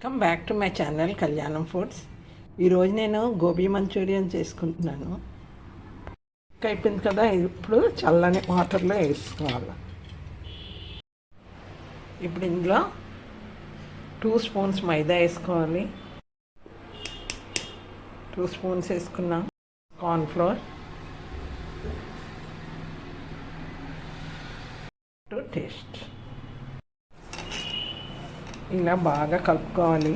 Come back to my channel కళ్యాణం foods. ఈరోజు నేను గోబీ మంచూరియన్ చేసుకుంటున్నాను. అయిపోయింది కదా, ఇప్పుడు చల్లని వాటర్లో వేసుకోవాలి. ఇప్పుడు ఇందులో 2 స్పూన్స్ మైదా వేసుకోవాలి. 2 స్పూన్స్ వేసుకున్నాం. Cornflour to taste. ఇలా బాగా కలుపుకోవాలి.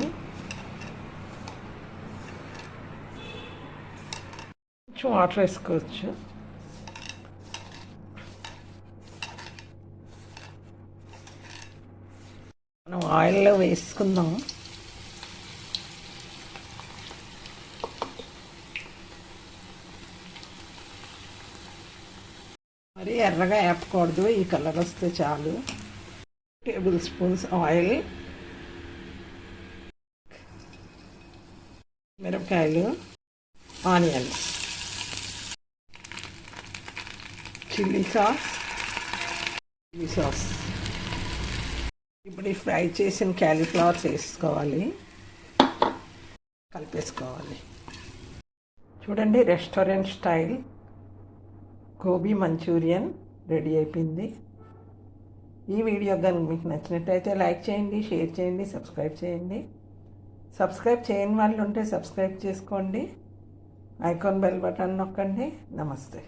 కొంచెం వాటర్ వేసుకోవచ్చు. మనం ఆయిల్లో వేసుకుందాం. మరి ఎర్రగా వేపకూడదు, ఈ కలర్ వస్తే చాలు. 2 టేబుల్ స్పూన్స్ ఆయిల్, మిరపకాయలు, ఆనియన్, చిల్లీ సాస్. ఇప్పుడు ఈ ఫ్రై చేసిన క్యాలీఫ్లవర్స్ వేసుకోవాలి, కలిపేసుకోవాలి. చూడండి, restaurant style gobi Manchurian ready అయిపోయింది. ఈ వీడియో కనుక మీకు నచ్చినట్టయితే లైక్ చేయండి, షేర్ చేయండి, సబ్స్క్రైబ్ చేయండి. సబ్స్క్రైబ్ చేయని వాళ్ళు ఉంటే సబ్స్క్రైబ్ చేసుకోండి. ఐకాన్ బెల్ బటన్ నొక్కండి. నమస్తే.